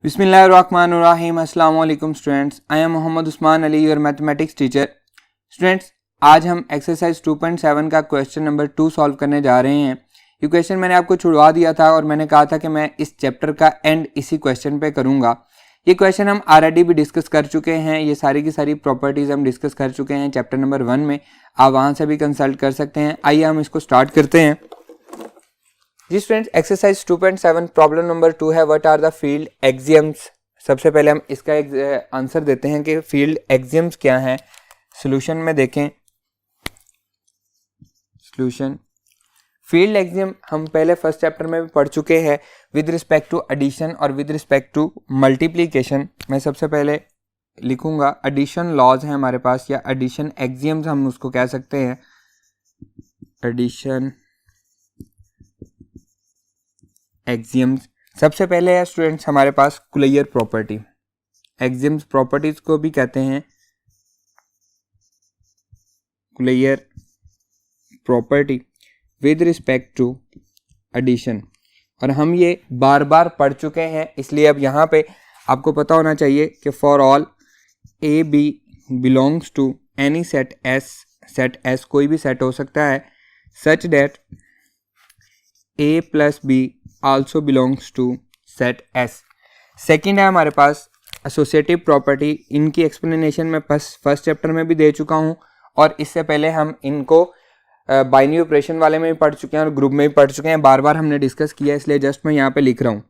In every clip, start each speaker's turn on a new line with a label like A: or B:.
A: बिस्मिल्लाहिर्रहमानिर्रहीम अस्सलाम वालेकुम students, I am Mohammad Usman Ali your mathematics teacher. Students, आज हम एक्सरसाइज 2.7 का क्वेश्चन नंबर 2 सॉल्व करने जा रहे हैं। ये क्वेश्चन मैंने आपको छुड़वा दिया था और मैंने कहा था कि मैं इस चैप्टर का एंड इसी क्वेश्चन पे करूँगा। ये क्वेश्चन हम ऑलरेडी भी डिस्कस कर चुके हैं, ये सारी की सारी प्रॉपर्टीज़ हम डिस्कस कर चुके हैं चैप्टर नंबर 1 में। आप वहाँ से भी कंसल्ट कर सकते हैं। आइए हम इसको स्टार्ट करते हैं। जी स्टूडेंट्स, एक्सरसाइज 2.7 प्रॉब्लम नंबर 2 है, what are the field axioms. सबसे पहले हम इसका एक आंसर देते हैं कि फील्ड एक्सियम्स क्या हैं। सॉल्यूशन में देखें, सॉल्यूशन फील्ड एक्सियम हम पहले फर्स्ट चैप्टर में भी पढ़ चुके हैं विद रिस्पेक्ट टू एडिशन और विद रिस्पेक्ट टू मल्टीप्लीकेशन। मैं सबसे पहले लिखूंगा एडिशन लॉज है हमारे पास, या एडिशन एक्सियम्स हम उसको कह सकते हैं। एडिशन एक्सियम्स सबसे पहले है स्टूडेंट्स हमारे पास कुलेयर प्रॉपर्टी। एक्सियम्स प्रॉपर्टीज को भी कहते हैं closure property with respect to addition, और हम ये बार बार पढ़ चुके हैं, इसलिए अब यहाँ पे आपको पता होना चाहिए कि for all A B belongs to any set S कोई भी सेट हो सकता है, such that A plus B also belongs to set S. Second है हमारे पास एसोसिएटिव प्रॉपर्टी। इनकी एक्सप्लेनेशन मैं फर्स्ट चैप्टर में भी दे चुका हूँ और इससे पहले हम इनको बाइनरी ऑपरेशन वाले में भी पढ़ चुके हैं और ग्रुप में भी पढ़ चुके हैं। बार बार हमने डिस्कस किया, इसलिए जस्ट मैं यहाँ पे लिख रहा हूँ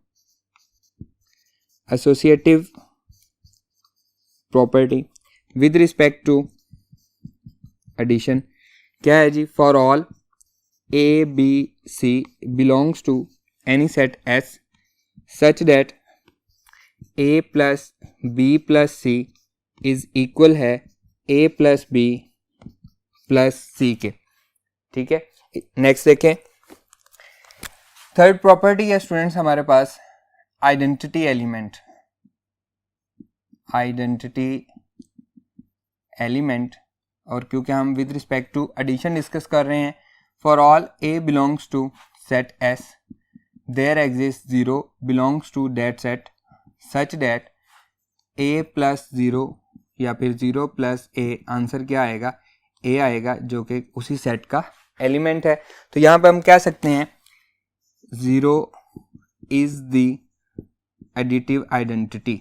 A: associative property with respect to addition. क्या है जी? For all A B C belongs to any set S such that A plus B plus C is equal है A plus B plus C के। ठीक है, नेक्स्ट देखें। Third property है students हमारे पास आइडेंटिटी एलिमेंट। आइडेंटिटी एलिमेंट, और क्योंकि हम with respect to addition discuss कर रहे हैं, for all A belongs to set S there exists 0 belongs to that set such that a plus 0 या फिर 0 plus a, आंसर क्या आएगा? a आएगा, जो कि उसी सेट का एलिमेंट है। तो यहाँ पे हम कह सकते हैं 0 is the additive identity।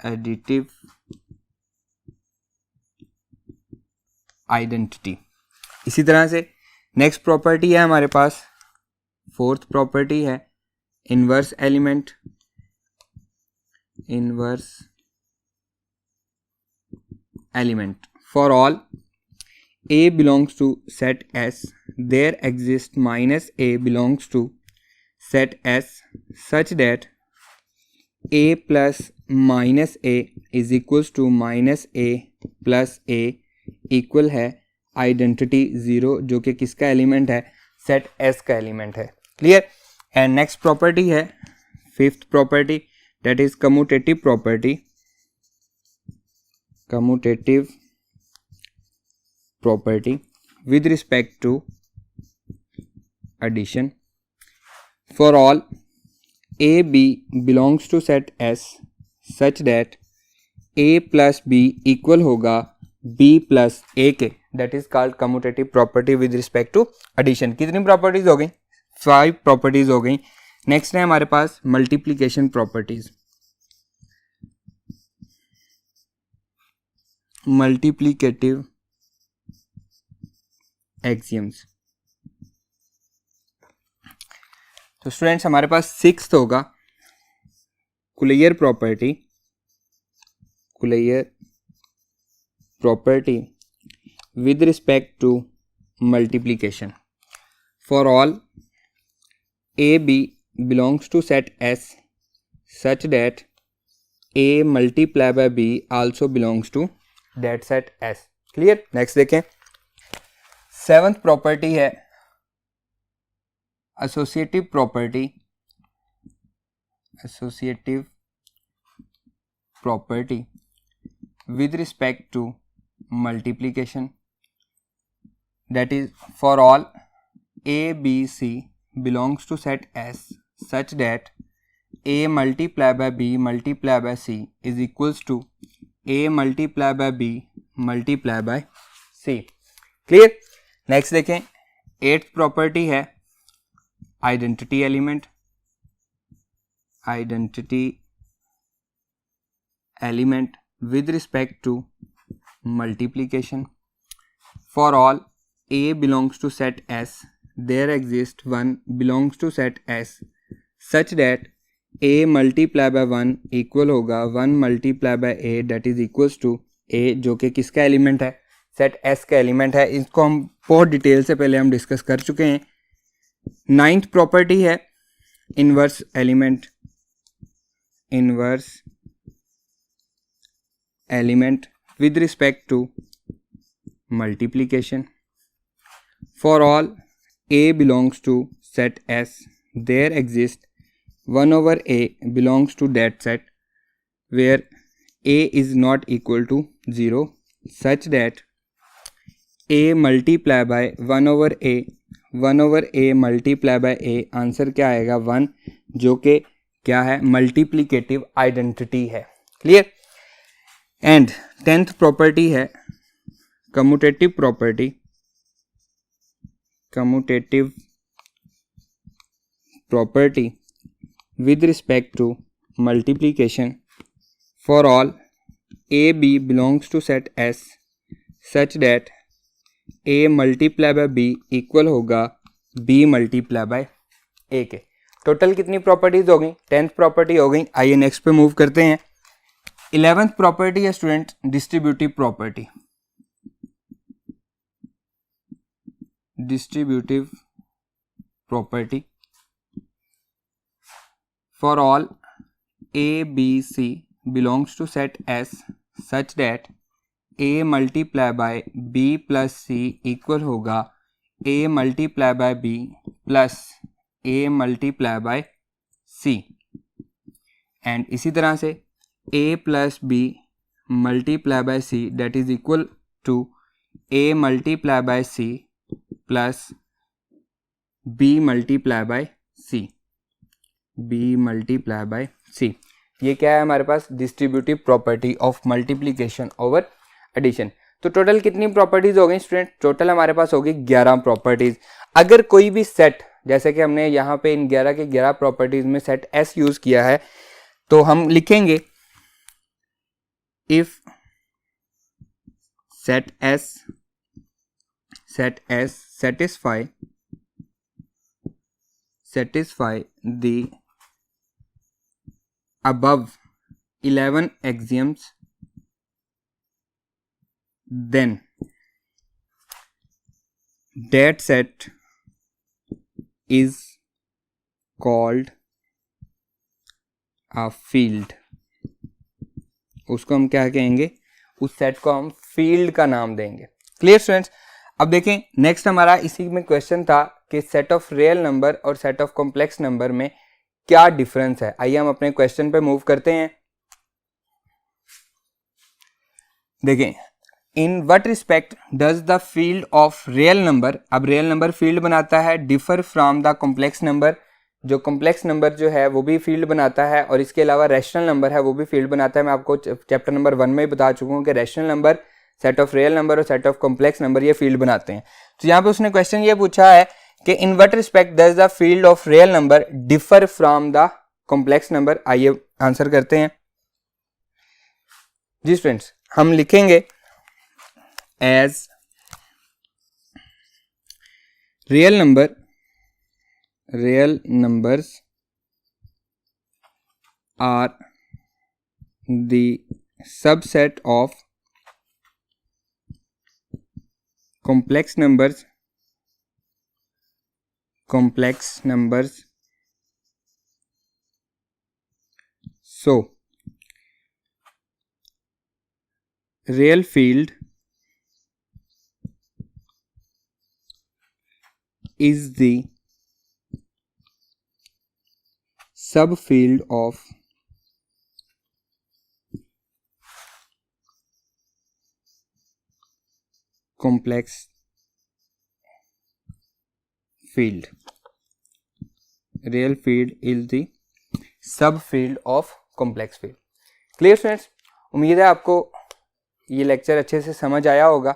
A: additive identity। इसी तरह से नेक्स्ट प्रॉपर्टी है हमारे पास, फोर्थ प्रॉपर्टी है inverse element. Inverse element, for all A belongs to set S there exist minus A belongs to set S such that A plus minus A is equals to minus A plus A equal है identity 0, जो कि किसका element है? Set S का element है। Clear? And next property है fifth property, that is commutative property. Commutative property with respect to addition. For all A B belongs to set S such that A plus B equal होगा B plus A के, that is called commutative property with respect to addition. कितनी properties हो गई? 5 properties हो गई। Next है हमारे पास मल्टीप्लीकेशन प्रॉपर्टीज। Multiplicative axioms. तो स्टूडेंट्स हमारे पास सिक्स्थ होगा closure property. Closure property with respect to multiplication. For all A B belongs to set S such that A multiplied by B also belongs to that set S। Clear? Next देखें। Seventh property है associative property. Associative property with respect to multiplication, that is for all A B C belongs to set S such that A multiplied by B multiplied by C is equals to A multiplied by B multiplied by C. Clear. Next देखें, 8th property है identity element. Identity element with respect to multiplication. For all A belongs to set S, there exists 1 belongs to set S such that A multiplied by 1 equal होगा 1 multiplied by A that is equals to A, जो कि किसका element है, set S का element है. इसको हम बहुत डिटेल से पहले हम डिस्कस कर चुके हैं. 9th प्रॉपर्टी है inverse element. Inverse element with respect to multiplication. For all A belongs to set S, there exists 1 over A belongs to that set where A is not equal to 0 such that A multiplied by 1 over A, 1 over A multiplied by A, answer क्या आएगा 1, जो कि क्या है, multiplicative identity है. Clear. And 10th property है commutative property. Commutative property with respect to multiplication. For all A B belongs to set S such that A multiply by B equal होगा B multiply by A के. Total कितनी properties हो गई, 10th property हो गई. आइए next पे move करते हैं. 11th प्रॉपर्टी है student distributive property. Distributive property. For all A B C belongs to set S such that A multiply by B plus C equal होगा A multiply by B plus A multiply by C. And इसी तरह से A plus B multiply by C that is equal to A multiply by C plus B multiply by C. B multiply by C. ये क्या है हमारे पास, distributive property of multiplication over addition. तो total कितनी प्रॉपर्टीज हो गई student, total हमारे पास होगी 11 प्रॉपर्टीज. अगर कोई भी सेट, जैसे कि हमने यहाँ पे इन 11 के 11 प्रॉपर्टीज में सेट S यूज किया है, तो हम लिखेंगे if set S satisfy the above 11 axioms, then that set is called a field. उसको हम क्या कहेंगे, उस सेट को हम फील्ड का नाम देंगे. Clear students. अब देखें नेक्स्ट हमारा इसी में क्वेश्चन था कि सेट ऑफ रियल नंबर और सेट ऑफ कॉम्प्लेक्स नंबर में क्या डिफरेंस है. आइए हम अपने क्वेश्चन पे मूव करते हैं. देखें, इन what respect does the field of real number, अब रियल नंबर फील्ड बनाता है, differ from the complex number. जो कॉम्प्लेक्स नंबर जो है वो भी फील्ड बनाता है, और इसके अलावा रैशनल नंबर है वो भी फील्ड बनाता है. मैं आपको चैप्टर नंबर 1 में बता चुका हूँ कि rational number, set of real number और सेट ऑफ कॉम्प्लेक्स नंबर ये फील्ड बनाते हैं. तो यहाँ पे उसने क्वेश्चन ये पूछा है कि in what respect does the field of real number differ from the complex number. आइए आंसर करते हैं. जी स्टूडेंट्स, हम लिखेंगे as real numbers are the subset of complex numbers. So real field is the subfield of complex field. Real field is the सब field of complex field. Clear students, उम्मीद है आपको ये लेक्चर अच्छे से समझ आया होगा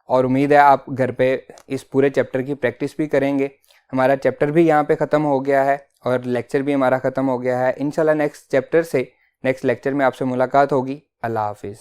A: और उम्मीद है आप घर पे इस पूरे चैप्टर की प्रैक्टिस भी करेंगे। हमारा चैप्टर भी यहाँ पे ख़त्म हो गया है और लेक्चर भी हमारा ख़त्म हो गया है। इंशाल्लाह नेक्स्ट चैप्टर से नेक्स्ट लेक्चर में आपसे मुलाकात होगी। अल्लाह हाफिज़।